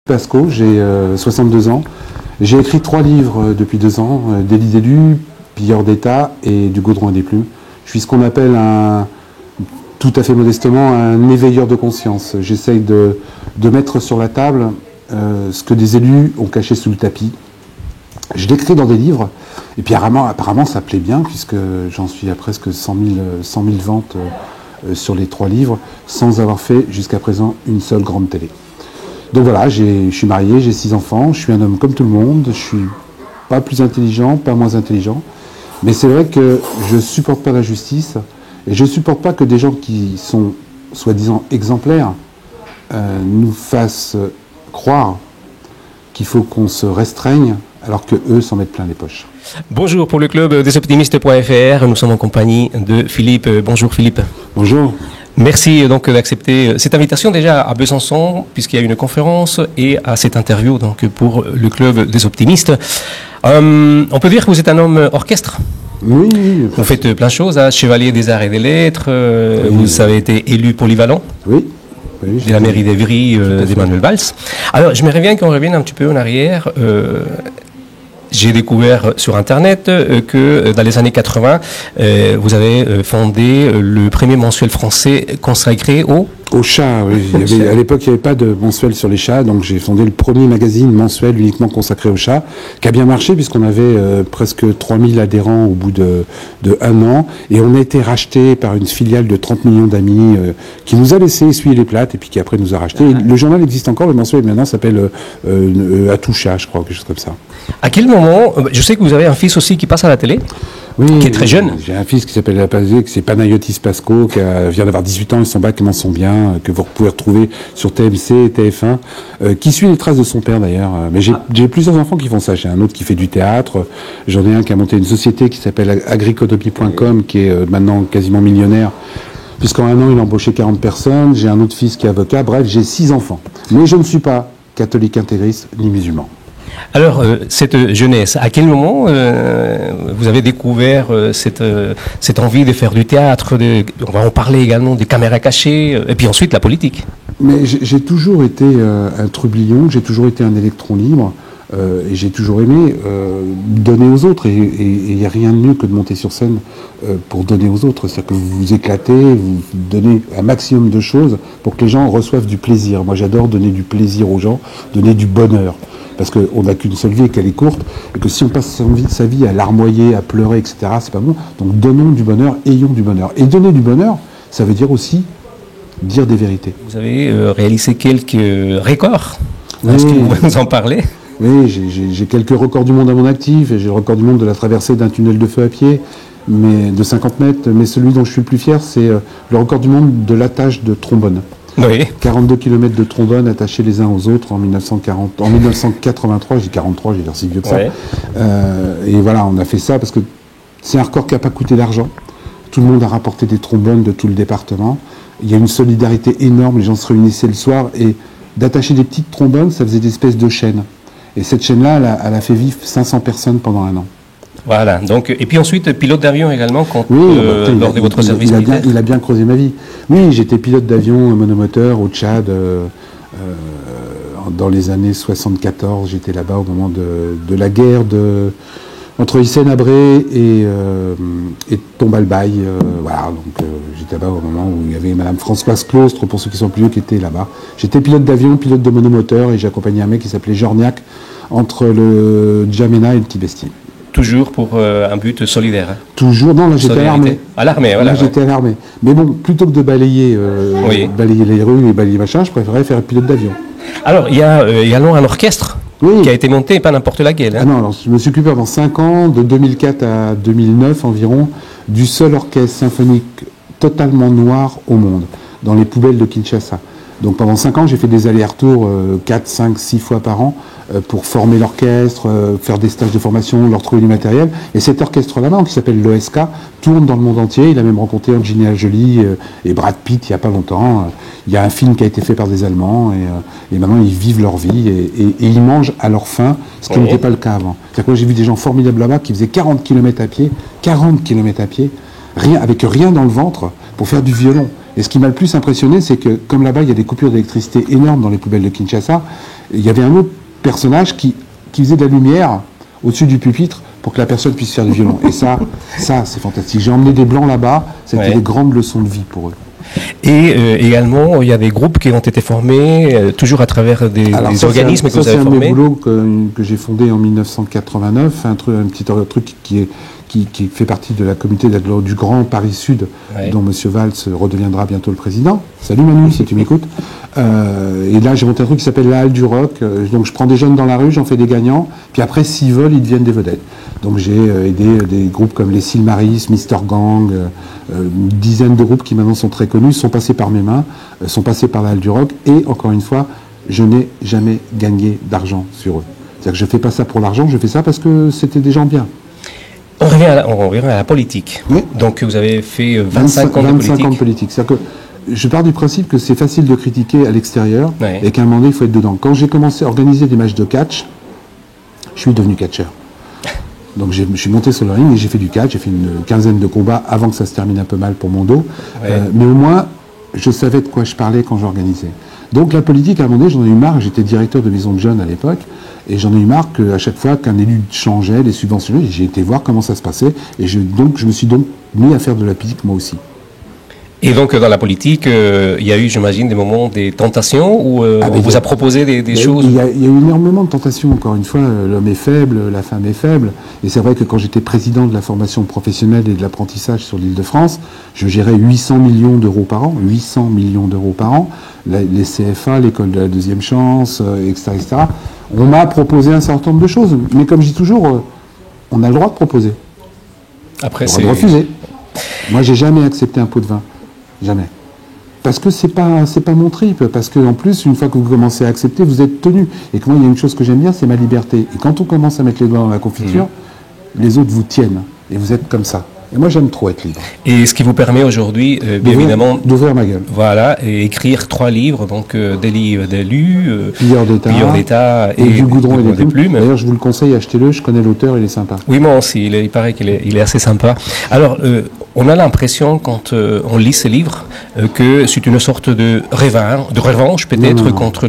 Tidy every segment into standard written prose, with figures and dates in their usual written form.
Pasco, j'ai 62 ans. J'ai écrit 3 livres depuis 2 ans, Délit d'élu, Pilleur d'État et Du goudron et des plumes. Je suis ce qu'on appelle tout à fait modestement, un éveilleur de conscience. J'essaye de mettre sur la table ce que des élus ont caché sous le tapis. Je l'écris dans des livres, et puis apparemment ça plaît bien, puisque j'en suis à presque 100 000 ventes sur les 3 livres, sans avoir fait jusqu'à présent une seule grande télé. Donc voilà, je suis marié, j'ai 6 enfants, je suis un homme comme tout le monde, je suis pas plus intelligent, pas moins intelligent, mais c'est vrai que je supporte pas la justice, et je supporte pas que des gens qui sont soi-disant exemplaires nous fassent croire qu'il faut qu'on se restreigne, alors qu'eux s'en mettent plein les poches. Bonjour pour le club desoptimistes.fr, nous sommes en compagnie de Philippe. Bonjour Philippe. Bonjour. Merci donc d'accepter cette invitation déjà à Besançon, puisqu'il y a une conférence, et à cette interview donc pour le club des optimistes. On peut dire que vous êtes un homme orchestre. Oui. Vous faites plein de choses, chevalier des arts et des lettres, oui, vous avez été élu polyvalent. Oui. De la mairie d'Evry, d'Emmanuel Valls. Alors, je m'aimerais bien qu'on revienne un petit peu en arrière. J'ai découvert sur Internet que dans les années 80, vous avez fondé le premier mensuel français consacré au chat, oui. À l'époque, il n'y avait pas de mensuel sur les chats, donc j'ai fondé le premier magazine mensuel uniquement consacré aux chats, qui a bien marché puisqu'on avait presque 3000 adhérents au bout de 1 an, et on a été racheté par une filiale de 30 millions d'amis qui nous a laissé essuyer les plates et puis qui après nous a racheté. Le journal existe encore, le mensuel maintenant s'appelle À tout chat, je crois, quelque chose comme ça. À quel moment, je sais que vous avez un fils aussi qui passe à la télé, qui est très jeune. J'ai un fils qui s'appelle c'est Panayotis Pasco, qui vient d'avoir 18 ans, et son bac mention bien, que vous pouvez retrouver sur TMC et TF1, qui suit les traces de son père d'ailleurs. Mais j'ai plusieurs enfants qui font ça. J'ai un autre qui fait du théâtre, j'en ai un qui a monté une société qui s'appelle agricodomie.com, qui est maintenant quasiment millionnaire, puisqu'en 1 an il a embauché 40 personnes. J'ai un autre fils qui est avocat. Bref, j'ai 6 enfants. Mais je ne suis pas catholique intégriste ni musulman. Alors, cette jeunesse, à quel moment vous avez découvert cette envie de faire du théâtre, on va en parler également, des caméras cachées, et puis ensuite la politique? Mais j'ai toujours été un trublion, j'ai toujours été un électron libre, et j'ai toujours aimé donner aux autres, et il n'y a rien de mieux que de monter sur scène pour donner aux autres. C'est-à-dire que vous vous éclatez, vous donnez un maximum de choses pour que les gens reçoivent du plaisir. Moi, j'adore donner du plaisir aux gens, donner du bonheur. Parce qu'on n'a qu'une seule vie et qu'elle est courte, et que si on passe sa vie à larmoyer, à pleurer, etc., c'est pas bon. Donc donnons du bonheur, ayons du bonheur. Et donner du bonheur, ça veut dire aussi dire des vérités. Vous avez réalisé quelques records. Oui. Est-ce que vous pouvez nous en parler? Oui, j'ai quelques records du monde à mon actif, et j'ai le record du monde de la traversée d'un tunnel de feu à pied, mais de 50 mètres, mais celui dont je suis le plus fier, c'est le record du monde de l'attache de trombone. Oui. 42 km de trombone attachés les uns aux autres en 1983, j'ai 43, j'ai l'air si vieux que ça. Ouais. Et voilà, on a fait ça parce que c'est un record qui n'a pas coûté d'argent. Tout le monde a rapporté des trombones de tout le département. Il y a une solidarité énorme, les gens se réunissaient le soir, et d'attacher des petites trombones, ça faisait des espèces de chaînes. Et cette chaîne-là, elle a fait vivre 500 personnes pendant 1 an. Voilà, donc, et puis ensuite, pilote d'avion également, lors de votre service militaire. Il a bien creusé ma vie. Oui, j'étais pilote d'avion monomoteur au Tchad. Dans les années 74, j'étais là-bas au moment de la guerre entre Hissène Habré et Tombalbaye. Voilà, donc j'étais là-bas au moment où il y avait Madame Françoise Claustre, pour ceux qui sont plus vieux, qui étaient là-bas. J'étais pilote d'avion, pilote de monomoteur, et j'accompagnais un mec qui s'appelait Jorniak entre le Djamena et le Tibesti. Toujours pour un but solidaire. Toujours, non, là j'étais à l'armée. À l'armée, voilà. Là j'étais à l'armée. Mais bon, plutôt que de balayer les rues et balayer machin, je préférais faire pilote d'avion. Alors, il y a également un orchestre qui a été monté, pas n'importe laquelle. Hein. Ah non, alors, je me suis occupé pendant 5 ans, de 2004 à 2009 environ, du seul orchestre symphonique totalement noir au monde, dans les poubelles de Kinshasa. Donc pendant 5 ans, j'ai fait des allers-retours 4, 5, 6 fois par an pour former l'orchestre, faire des stages de formation, leur trouver du matériel. Et cet orchestre-là, qui s'appelle l'OSK, tourne dans le monde entier. Il a même rencontré Angelina Jolie et Brad Pitt il n'y a pas longtemps. Il y a un film qui a été fait par des Allemands et maintenant ils vivent leur vie et ils mangent à leur faim, ce qui n'était pas le cas avant. C'est-à-dire que moi, j'ai vu des gens formidables là-bas qui faisaient 40 km à pied, avec rien dans le ventre, pour faire du violon. Et ce qui m'a le plus impressionné, c'est que, comme là-bas, il y a des coupures d'électricité énormes dans les poubelles de Kinshasa, il y avait un autre personnage qui faisait de la lumière au-dessus du pupitre pour que la personne puisse faire du violon. Et ça c'est fantastique. J'ai emmené des Blancs là-bas, c'était des grandes leçons de vie pour eux. Et également, il y a des groupes qui ont été formés, toujours à travers des organismes que vous avez formés. C'est un de mes boulots que j'ai fondé en 1989, un petit truc qui fait partie de la communauté du Grand Paris Sud, dont M. Valls redeviendra bientôt le président. Salut Manu, si tu m'écoutes. Et là, j'ai monté un truc qui s'appelle la Halle du Rock. Donc je prends des jeunes dans la rue, j'en fais des gagnants, puis après, s'ils veulent, ils deviennent des vedettes. Donc j'ai aidé des groupes comme les Silmaris, Mr. Gang, une dizaine de groupes qui maintenant sont très connus, sont passés par mes mains, sont passés par la Halle du Rock, et encore une fois, je n'ai jamais gagné d'argent sur eux. C'est-à-dire que je ne fais pas ça pour l'argent, je fais ça parce que c'était des gens bien. On revient à la politique. Oui. Donc vous avez fait 25 ans de politique. 25 ans de politique. C'est-à-dire que je pars du principe que c'est facile de critiquer à l'extérieur et qu'à un moment donné, il faut être dedans. Quand j'ai commencé à organiser des matchs de catch, je suis devenu catcheur. Donc je suis monté sur le ring et j'ai fait du catch, j'ai fait une quinzaine de combats avant que ça se termine un peu mal pour mon dos. Mais au moins, je savais de quoi je parlais quand j'organisais. Donc la politique, à un moment donné, j'en ai eu marre. J'étais directeur de maison de jeunes à l'époque. Et j'en ai eu marre qu'à chaque fois qu'un élu changeait, les subventions, j'ai été voir comment ça se passait. Et je me suis donc mis à faire de la politique moi aussi. Et donc dans la politique, il y a eu, j'imagine, des moments, des tentations où on vous a proposé des choses. Il y a eu énormément de tentations. Encore une fois, l'homme est faible, la femme est faible. Et c'est vrai que quand j'étais président de la formation professionnelle et de l'apprentissage sur l'Île-de-France, je gérais 800 millions d'euros par an. 800 millions d'euros par an. Les CFA, l'école de la deuxième chance, etc., etc. On m'a proposé un certain nombre de choses. Mais comme je dis toujours, on a le droit de proposer. Après, on a le droit de refuser. Moi, j'ai jamais accepté un pot de vin. Jamais. Parce que c'est pas mon trip. Parce que en plus, une fois que vous commencez à accepter, vous êtes tenu. Et que moi, il y a une chose que j'aime bien, c'est ma liberté. Et quand on commence à mettre les doigts dans la confiture, les autres vous tiennent. Et vous êtes comme ça. Et moi, j'aime trop être libre. Et ce qui vous permet aujourd'hui, bien évidemment, d'ouvrir ma gueule. Voilà, et écrire 3 livres, donc des livres d'élus, Pilleurs d'État, et du goudron et des plumes. D'ailleurs, je vous le conseille, achetez-le. Je connais l'auteur, il est sympa. Oui, moi aussi. Il paraît qu'il est assez sympa. Alors, on a l'impression, quand on lit ces livres, que c'est une sorte de revanche peut-être contre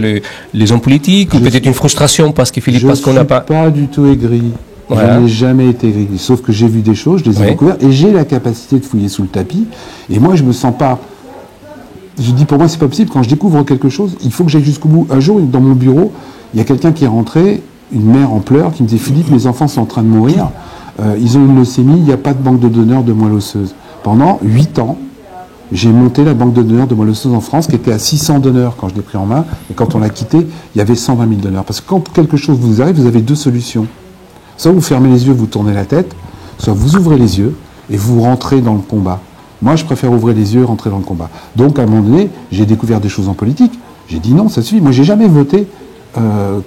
les hommes politiques, ou peut-être une frustration parce que Philippe, parce qu'on n'a pas. Je ne suis pas du tout aigri. Voilà. Je n'ai jamais été aigri. Sauf que j'ai vu des choses, je les ai découvertes, et j'ai la capacité de fouiller sous le tapis. Et moi, je me sens pas. Je dis, pour moi, c'est pas possible. Quand je découvre quelque chose, il faut que j'aille jusqu'au bout. Un jour, dans mon bureau, il y a quelqu'un qui est rentré, une mère en pleurs, qui me disait, Philippe, mes enfants sont en train de mourir. Ils ont une leucémie, il n'y a pas de banque de donneurs de moelle osseuse. Pendant 8 ans, j'ai monté la banque de donneurs de moelle osseuse en France, qui était à 600 donneurs quand je l'ai pris en main. Et quand on l'a quitté, il y avait 120 000 donneurs. Parce que quand quelque chose vous arrive, vous avez 2 solutions. Soit vous fermez les yeux, vous tournez la tête, soit vous ouvrez les yeux et vous rentrez dans le combat. Moi, je préfère ouvrir les yeux et rentrer dans le combat. Donc, à un moment donné, j'ai découvert des choses en politique. J'ai dit non, ça suffit. Moi, j'ai jamais voté en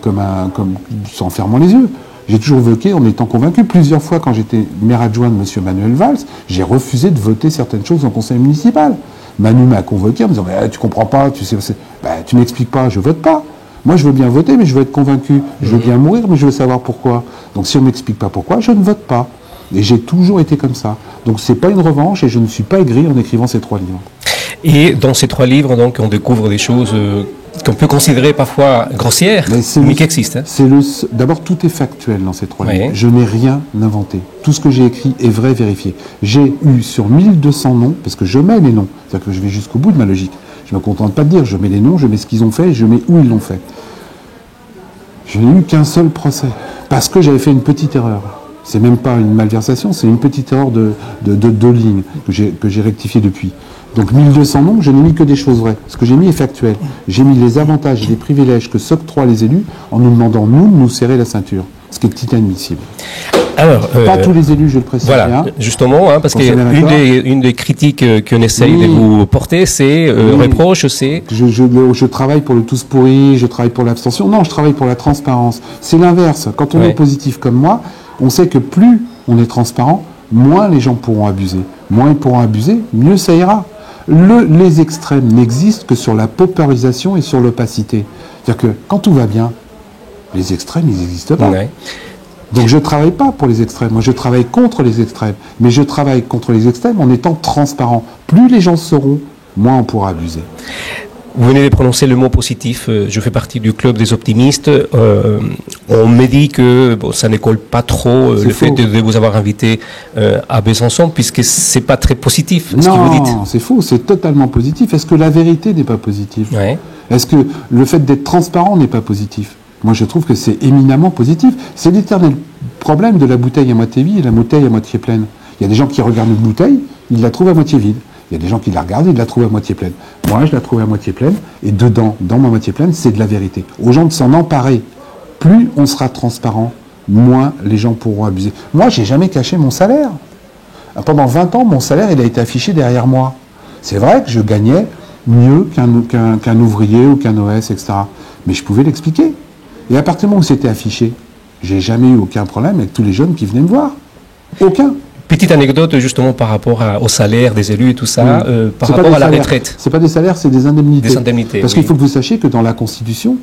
fermant les yeux. J'ai toujours voté en étant convaincu. Plusieurs fois, quand j'étais maire adjoint de M. Manuel Valls, j'ai refusé de voter certaines choses en conseil municipal. Manu m'a convoqué en me disant « Tu comprends pas, tu m'expliques pas, je vote pas ». Moi, je veux bien voter, mais je veux être convaincu. Je veux bien mourir, mais je veux savoir pourquoi. Donc, si on ne m'explique pas pourquoi, je ne vote pas. Et j'ai toujours été comme ça. Donc, ce n'est pas une revanche, et je ne suis pas aigri en écrivant ces 3 livres. Et dans ces 3 livres, donc, on découvre des choses qu'on peut considérer parfois grossières, mais qui existent. Hein. D'abord, tout est factuel dans ces 3 livres. Je n'ai rien inventé. Tout ce que j'ai écrit est vrai, vérifié. J'ai eu sur 1200 noms, parce que je mets les noms, c'est-à-dire que je vais jusqu'au bout de ma logique. Je ne me contente pas de dire, je mets les noms, je mets ce qu'ils ont fait, et je mets où ils l'ont fait. Je n'ai eu qu'un seul procès, parce que j'avais fait une petite erreur. C'est même pas une malversation, c'est une petite erreur de 2 lignes que j'ai rectifié depuis. Donc 1200 noms, je n'ai mis que des choses vraies. Ce que j'ai mis est factuel. J'ai mis les avantages et les privilèges que s'octroient les élus en nous demandant, nous, de nous serrer la ceinture. Ce qui est inadmissible. Alors, pas tous les élus, je le précise bien. Voilà, justement, hein, parce qu'une des critiques qu'on essaye de vous porter, c'est reproche, c'est... Je travaille pour le tous pourri, je travaille pour l'abstention. Non, je travaille pour la transparence. C'est l'inverse. Quand on est positif comme moi, on sait que plus on est transparent, moins les gens pourront abuser. Moins ils pourront abuser, mieux ça ira. Les extrêmes n'existent que sur la paupérisation et sur l'opacité. C'est-à-dire que quand tout va bien, les extrêmes, ils n'existent pas. Ouais. Donc je ne travaille pas pour les extrêmes, moi je travaille contre les extrêmes. Mais je travaille contre les extrêmes en étant transparent. plus les gens sauront, moins on pourra abuser. Vous venez de prononcer le mot positif. Je fais partie du club des optimistes. On me dit que ça ne colle pas trop le fait de vous avoir invité à Besançon, puisque c'est pas très positif ce que vous dites. Non, c'est faux. C'est totalement positif. Est-ce que la vérité n'est pas positive? Ouais. Est-ce que le fait d'être transparent n'est pas positif? Moi, je trouve que c'est éminemment positif. C'est l'éternel problème de la bouteille à moitié vide et la bouteille à moitié pleine. Il y a des gens qui regardent une bouteille, ils la trouvent à moitié vide. Il y a des gens qui la regardent et ils la trouvent à moitié pleine. Moi, je la trouve à moitié pleine, et dedans, dans ma moitié pleine, c'est de la vérité. Aux gens de s'en emparer. Plus on sera transparent, moins les gens pourront abuser. Moi, j'ai jamais caché mon salaire. Pendant 20 ans, mon salaire, il a été affiché derrière moi. C'est vrai que je gagnais mieux qu'un ouvrier ou qu'un OS, etc. Mais je pouvais l'expliquer. Et à partir du moment où c'était affiché, j'ai jamais eu aucun problème avec tous les jeunes qui venaient me voir. Aucun. Petite anecdote justement par rapport au salaire des élus et tout ça, par rapport à la retraite. C'est pas des salaires, c'est des indemnités. Des indemnités. Parce qu'il faut que vous sachiez que dans la Constitution,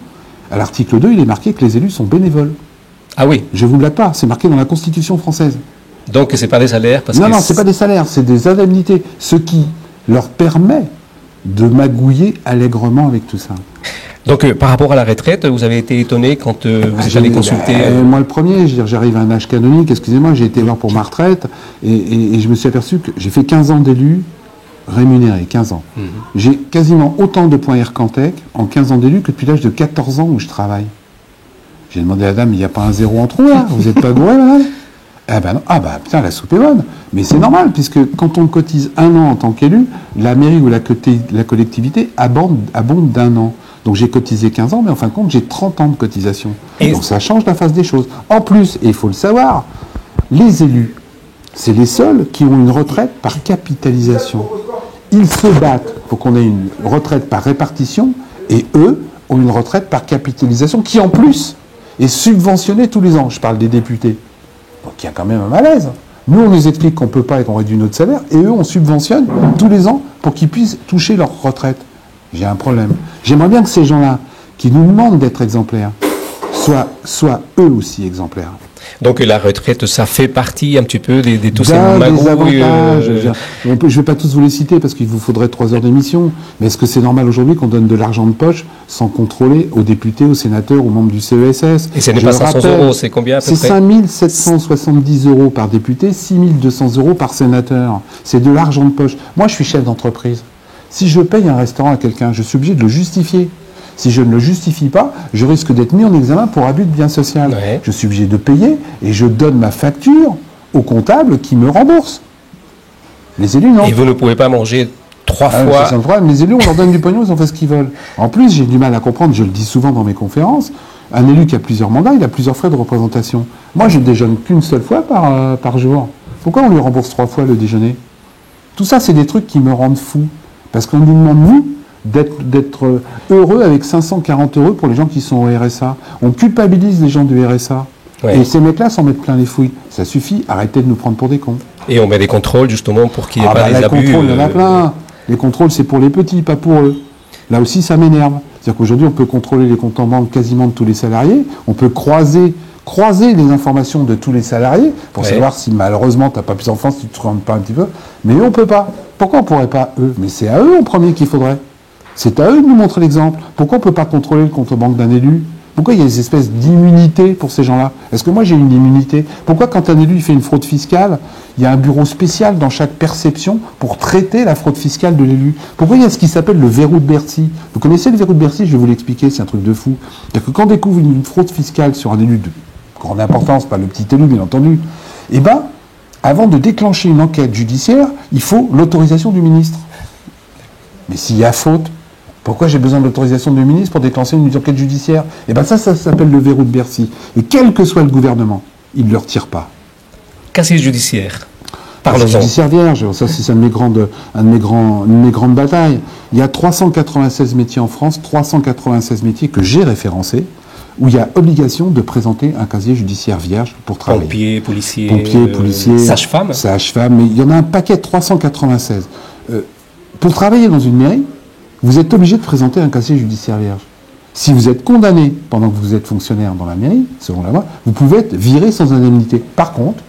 à l'article 2, il est marqué que les élus sont bénévoles. Ah oui. Je vous blague pas, c'est marqué dans la Constitution française. Donc c'est pas des salaires parce Non, c'est pas des salaires, c'est des indemnités. Ce qui leur permet de magouiller allègrement avec tout ça. Donc, par rapport à la retraite, vous avez été étonné quand vous êtes allé consulter Moi, le premier, je veux dire, j'arrive à un âge canonique, excusez-moi, j'ai été voir pour ma retraite, et je me suis aperçu que j'ai fait 15 ans d'élu rémunéré, 15 ans. J'ai quasiment autant de points Aircantec en 15 ans d'élu que depuis l'âge de 14 ans où je travaille. J'ai demandé à la dame, il n'y a pas un zéro en trop, là? Vous n'êtes pas gouré, madame? Ah ben non, putain, la soupe est bonne. Mais c'est normal, puisque quand on cotise un an en tant qu'élu, la mairie ou la collectivité abonde d'un an. Donc j'ai cotisé 15 ans, mais en fin de compte, j'ai 30 ans de cotisation. Et donc ça change la face des choses. En plus, et il faut le savoir, les élus, c'est les seuls qui ont une retraite par capitalisation. Ils se battent pour qu'on ait une retraite par répartition, et eux ont une retraite par capitalisation qui, en plus, est subventionnée tous les ans. Je parle des députés. Donc il y a quand même un malaise. Nous, on nous explique qu'on ne peut pas et qu'on réduit notre salaire, et eux, on subventionne tous les ans pour qu'ils puissent toucher leur retraite. J'ai un problème. J'aimerais bien que ces gens-là, qui nous demandent d'être exemplaires, soient eux aussi exemplaires. Donc la retraite, ça fait partie un petit peu de tous ces magouilles. Je ne vais pas tous vous les citer parce qu'il vous faudrait 3 heures d'émission. Mais est-ce que c'est normal aujourd'hui qu'on donne de l'argent de poche sans contrôler aux députés, aux sénateurs, aux membres du CESS? Et ce n'est pas 500 euros, c'est combien à peu près? C'est 5 770 euros par député, 6 200 euros par sénateur. C'est de l'argent de poche. Moi, je suis chef d'entreprise. Si je paye un restaurant à quelqu'un, je suis obligé de le justifier. Si je ne le justifie pas, je risque d'être mis en examen pour abus de bien social. Ouais. Je suis obligé de payer et je donne ma facture au comptable qui me rembourse. Les élus, non. Et vous ne pouvez pas manger 3 fois. C'est un problème. Les élus, on leur donne du pognon, ils en font ce qu'ils veulent. En plus, j'ai du mal à comprendre, je le dis souvent dans mes conférences, un élu qui a plusieurs mandats, il a plusieurs frais de représentation. Moi, je déjeune qu'une seule fois par jour. Pourquoi on lui rembourse 3 fois le déjeuner? Tout ça, c'est des trucs qui me rendent fou. Parce qu'on nous demande, nous, d'être heureux avec 540 € pour les gens qui sont au RSA. On culpabilise les gens du RSA. Ouais. Et ces mecs-là s'en mettent plein les fouilles. Ça suffit, arrêtez de nous prendre pour des cons. Et on met des contrôles, justement, pour qu'il n'y ait pas des abus. Les contrôles, il y en a plein. Les contrôles, c'est pour les petits, pas pour eux. Là aussi, ça m'énerve. C'est-à-dire qu'aujourd'hui, on peut contrôler les comptes en banque quasiment de tous les salariés. On peut croiser les informations de tous les salariés pour savoir si malheureusement tu n'as pas plus d'enfants, si tu te rends pas un petit peu. Mais eux, on ne peut pas. Pourquoi on ne pourrait pas eux? Mais c'est à eux en premier qu'il faudrait. C'est à eux de nous montrer l'exemple. Pourquoi on ne peut pas contrôler le compte en banque d'un élu? Pourquoi il y a des espèces d'immunité pour ces gens-là? Est-ce que moi j'ai une immunité? Pourquoi quand un élu il fait une fraude fiscale, il y a un bureau spécial dans chaque perception pour traiter la fraude fiscale de l'élu? Pourquoi il y a ce qui s'appelle le verrou de Bercy? Vous connaissez le verrou de Bercy? Je vais vous l'expliquer, c'est un truc de fou. C'est-à-dire que quand on découvre une fraude fiscale sur un élu de grande importance, pas le petit élu bien entendu, eh bien, avant de déclencher une enquête judiciaire, il faut l'autorisation du ministre. Mais s'il y a faute, pourquoi j'ai besoin de l'autorisation du ministre pour déclencher une enquête judiciaire? Eh bien ça s'appelle le verrou de Bercy. Et quel que soit le gouvernement, il ne le retire pas. Casier judiciaire. Casier judiciaire vierge, ça c'est une de mes grandes batailles. Il y a 396 métiers en France, 396 métiers que j'ai référencés, où il y a obligation de présenter un casier judiciaire vierge pour travailler. Pompiers, policiers, sage-femme. Sage-femme, mais il y en a un paquet de 396. Pour travailler dans une mairie, vous êtes obligé de présenter un casier judiciaire vierge. Si vous êtes condamné pendant que vous êtes fonctionnaire dans la mairie, selon la loi, vous pouvez être viré sans indemnité. Par contre,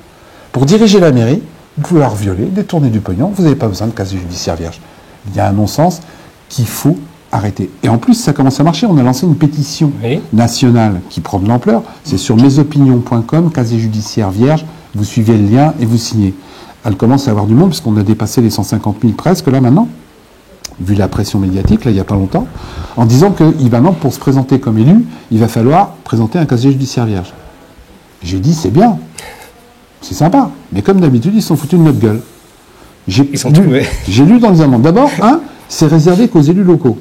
pour diriger la mairie, vous pouvez leur violer, détourner du pognon, vous n'avez pas besoin de casier judiciaire vierge. Il y a un non-sens qu'il faut arrêter. Et en plus, ça commence à marcher. On a lancé une pétition nationale qui prend de l'ampleur. C'est sur mesopinions.com, casier judiciaire vierge. Vous suivez le lien et vous signez. Elle commence à avoir du monde, puisqu'on a dépassé les 150 000 presque, là, maintenant, vu la pression médiatique, là, il n'y a pas longtemps, en disant que maintenant, pour se présenter comme élu, il va falloir présenter un casier judiciaire vierge. J'ai dit, c'est bien, c'est sympa, mais comme d'habitude, ils se sont foutus de notre gueule. J'ai lu dans les amendements. D'abord, c'est réservé qu'aux élus locaux.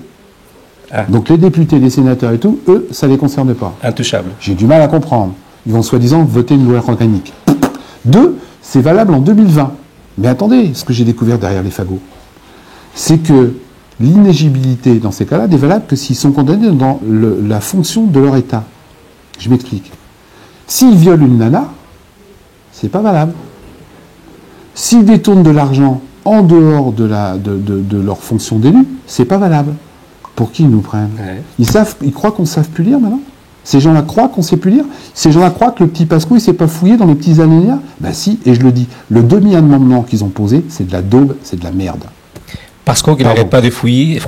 Ah. Donc les députés, les sénateurs et tout, eux, ça ne les concerne pas. Intouchable. J'ai du mal à comprendre. Ils vont soi-disant voter une loi organique. 2, c'est valable en 2020. Mais attendez, ce que j'ai découvert derrière les fagots, c'est que l'inéligibilité dans ces cas-là n'est valable que s'ils sont condamnés dans la fonction de leur État. Je m'explique. S'ils violent une nana, c'est pas valable. S'ils détournent de l'argent en dehors de leur fonction d'élu, c'est pas valable. Pour qui ils nous prennent ? Ils croient qu'on ne sait plus lire maintenant ? Ces gens-là croient qu'on ne sait plus lire ? Ces gens-là croient que le petit Pasco, il ne s'est pas fouillé dans les petits alinéas ? Ben si, et je le dis, le demi-amendement qu'ils ont posé, c'est de la daube, c'est de la merde. Parce qu'il n'arrête pas de fouiller.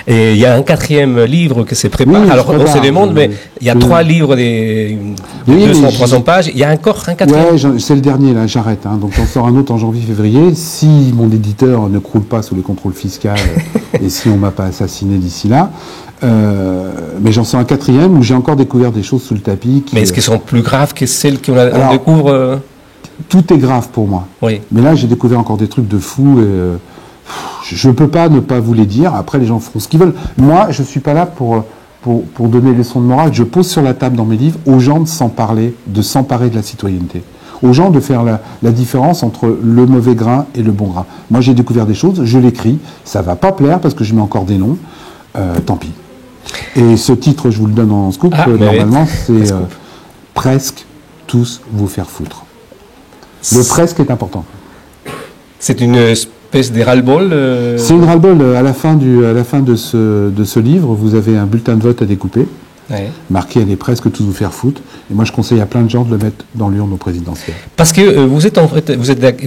Et il y a un 4e livre qui s'est préparé. Oui, alors, on se demande, mais il y a 3 livres de 200-300 pages. Il y a encore un 4e. Oui, c'est le dernier, là, j'arrête. Donc, j'en sors un autre en janvier-février. Si mon éditeur ne croule pas sous les contrôles fiscaux et si on ne m'a pas assassiné d'ici là. Mais j'en sors un 4e où j'ai encore découvert des choses sous le tapis. Mais est-ce qu'elles sont plus graves que celles qu'on découvre Tout est grave pour moi. Oui. Mais là, j'ai découvert encore des trucs de fou. Je ne peux pas ne pas vous les dire. Après, les gens feront ce qu'ils veulent. Moi, je ne suis pas là pour donner les leçons de morale. Je pose sur la table dans mes livres aux gens de s'emparer de la citoyenneté. Aux gens de faire la différence entre le mauvais grain et le bon grain. Moi, j'ai découvert des choses, je l'écris. Ça ne va pas plaire parce que je mets encore des noms. Tant pis. Et ce titre, je vous le donne en scoop. Normalement, c'est presque tous vous faire foutre. Le presque est important. C'est une espèce de ras-le-bol C'est une ras-le-bol. À la fin de ce livre, vous avez un bulletin de vote à découper, marqué « Allez presque tous vous faire foutre ». Et moi, je conseille à plein de gens de le mettre dans l'urne au présidentiel. Parce que vous êtes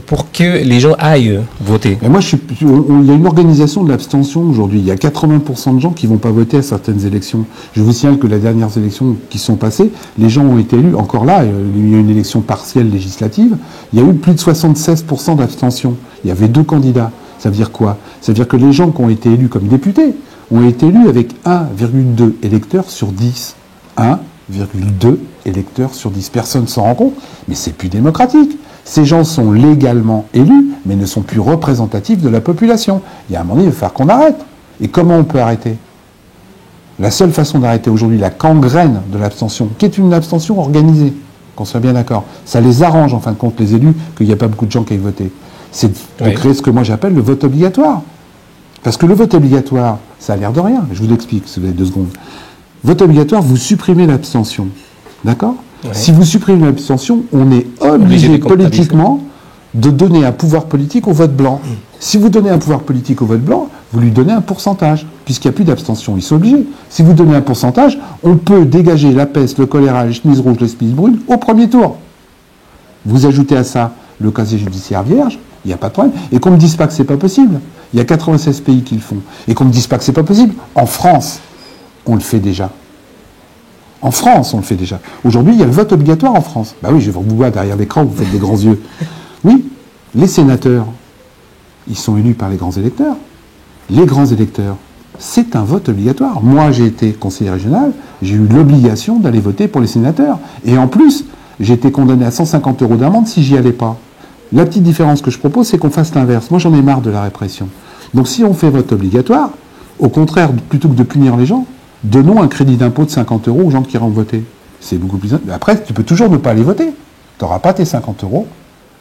pour que les gens aillent voter. Et moi, il y a une organisation de l'abstention aujourd'hui. Il y a 80% de gens qui ne vont pas voter à certaines élections. Je vous signale que les dernières élections qui sont passées, les gens ont été élus. Encore là, il y a une élection partielle législative. Il y a eu plus de 76% d'abstention. Il y avait 2 candidats. Ça veut dire quoi ? Ça veut dire que les gens qui ont été élus comme députés ont été élus avec 1,2 électeurs sur 10. 1,2 électeurs sur 10. Personne ne s'en rend compte, mais c'est plus démocratique. Ces gens sont légalement élus, mais ne sont plus représentatifs de la population. Il y a un moment donné, il va falloir qu'on arrête. Et comment on peut arrêter ? La seule façon d'arrêter aujourd'hui la gangrène de l'abstention, qui est une abstention organisée, qu'on soit bien d'accord, ça les arrange en fin de compte, les élus, qu'il n'y a pas beaucoup de gens qui aillent voter. C'est de créer ce que moi j'appelle le vote obligatoire. Parce que le vote obligatoire, ça a l'air de rien. Je vous l'explique, si vous avez 2 secondes. Vote obligatoire, vous supprimez l'abstention. D'accord ? Si vous supprimez l'abstention, on est obligé politiquement de donner un pouvoir politique au vote blanc. Si vous donnez un pouvoir politique au vote blanc, vous lui donnez un pourcentage, puisqu'il n'y a plus d'abstention. Ils sont obligés. Si vous donnez un pourcentage, on peut dégager la peste, le choléra, les chemises rouges, les chemises brunes au premier tour. Vous ajoutez à ça le casier judiciaire vierge, il n'y a pas de problème. Et qu'on ne me dise pas que c'est pas possible. Il y a 96 pays qui le font. Et qu'on ne me dise pas que c'est pas possible. En France, on le fait déjà. En France, on le fait déjà. Aujourd'hui, il y a le vote obligatoire en France. Bah oui, je vais vous voir derrière l'écran, vous faites des grands yeux. Oui, les sénateurs, ils sont élus par les grands électeurs. Les grands électeurs, c'est un vote obligatoire. Moi, j'ai été conseiller régional, j'ai eu l'obligation d'aller voter pour les sénateurs. Et en plus, j'ai été condamné à 150 € d'amende si j'y allais pas. La petite différence que je propose, c'est qu'on fasse l'inverse. Moi, j'en ai marre de la répression. Donc, si on fait vote obligatoire, au contraire, plutôt que de punir les gens, donnons un crédit d'impôt de 50 € aux gens qui iront voter. C'est beaucoup plus... Après, tu peux toujours ne pas aller voter. Tu n'auras pas tes 50 €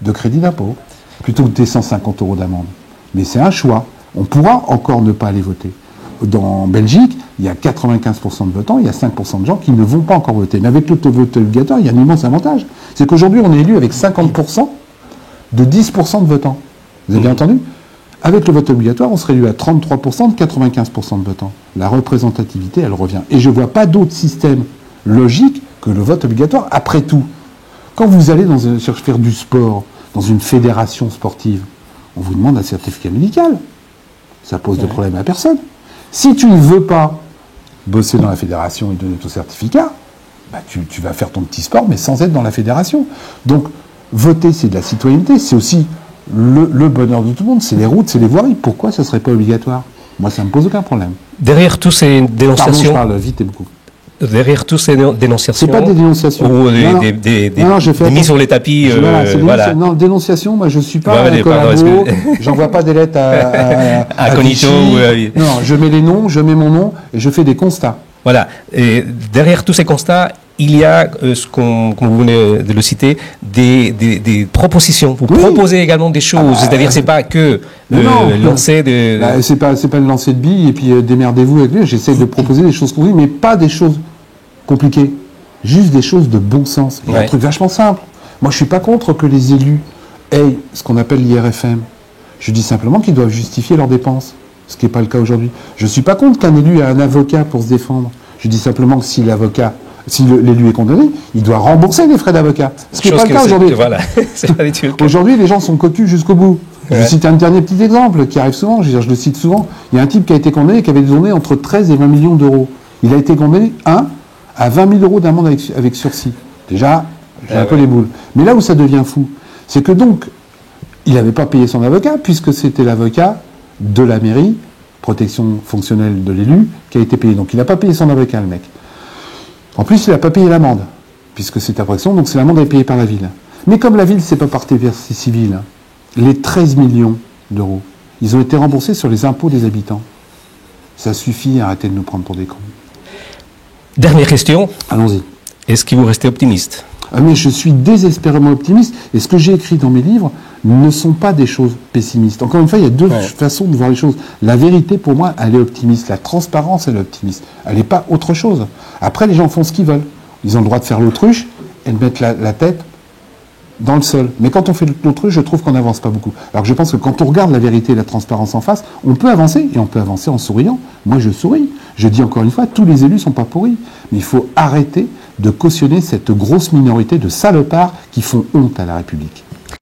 de crédit d'impôt, plutôt que tes 150 € d'amende. Mais c'est un choix. On pourra encore ne pas aller voter. Dans Belgique, il y a 95% de votants, il y a 5% de gens qui ne vont pas encore voter. Mais avec le vote obligatoire, il y a un immense avantage. C'est qu'aujourd'hui, on est élu avec 50% de 10% de votants. Vous avez bien entendu ? Avec le vote obligatoire, on serait élu à 33% de 95% de votants. La représentativité, elle revient. Et je ne vois pas d'autre système logique que le vote obligatoire. Après tout, Quand vous allez faire du sport, dans une fédération sportive, on vous demande un certificat médical. Ça pose de problème à personne. Si tu ne veux pas bosser dans la fédération et donner ton certificat, bah tu vas faire ton petit sport, mais sans être dans la fédération. Donc, voter, c'est de la citoyenneté, c'est aussi le bonheur de tout le monde, c'est les routes, c'est les voiries. Pourquoi ça ne serait pas obligatoire? Moi, ça ne me pose aucun problème. Derrière tous ces dénonciations... Pardon, je parle vite et beaucoup. Derrière tous ces dénonciations... C'est pas des dénonciations. Ou des mises sur les tapis... voilà, non, dénonciation, moi je ne suis pas un collabo, j'envoie pas des lettres à Cognito. Non, je mets les noms, je mets mon nom et je fais des constats. Voilà. Et derrière tous ces constats, il y a, comme vous venez de le citer, des propositions. Vous proposez également des choses. C'est-à-dire, c'est pas que lancer de... c'est pas le lancer de billes et puis démerdez-vous avec lui. J'essaie de proposer des choses compliquées, mais pas des choses compliquées. Juste des choses de bon sens. Et un truc vachement simple. Moi, je suis pas contre que les élus aient ce qu'on appelle l'IRFM. Je dis simplement qu'ils doivent justifier leurs dépenses. Ce qui n'est pas le cas aujourd'hui. Je suis pas contre qu'un élu ait un avocat pour se défendre. Je dis simplement que si l'élu est condamné, il doit rembourser les frais d'avocat. Ce qui n'est pas le cas aujourd'hui. Voilà. Aujourd'hui, les gens sont cocus jusqu'au bout. Ouais. Je cite un dernier petit exemple qui arrive souvent, je le cite souvent. Il y a un type qui a été condamné et qui avait donné entre 13 et 20 millions d'euros. Il a été condamné, à 20 000 euros d'amende avec sursis. Déjà, j'ai un peu les boules. Mais là où ça devient fou, c'est que donc, il n'avait pas payé son avocat, puisque c'était l'avocat de la mairie, protection fonctionnelle de l'élu, qui a été payé. Donc il n'a pas payé son avocat, le mec. En plus, il n'a pas payé l'amende, puisque c'est ta protection, donc c'est l'amende est payée par la ville. Mais comme la ville, c'est pas partie versée civile, les 13 millions d'euros, ils ont été remboursés sur les impôts des habitants. Ça suffit à arrêter de nous prendre pour des cons. Dernière question. Allons-y. Est-ce que vous restez optimiste? Mais je suis désespérément optimiste, et ce que j'ai écrit dans mes livres ne sont pas des choses pessimistes. Encore une fois, il y a deux façons de voir les choses. La vérité, pour moi, elle est optimiste. La transparence, elle est optimiste. Elle n'est pas autre chose. Après, les gens font ce qu'ils veulent. Ils ont le droit de faire l'autruche et de mettre la tête dans le sol. Mais quand on fait l'autruche, je trouve qu'on n'avance pas beaucoup. Alors je pense que quand on regarde la vérité et la transparence en face, on peut avancer, et on peut avancer en souriant. Moi, je souris. Je dis encore une fois, tous les élus ne sont pas pourris. Mais il faut arrêter de cautionner cette grosse minorité de salopards qui font honte à la République.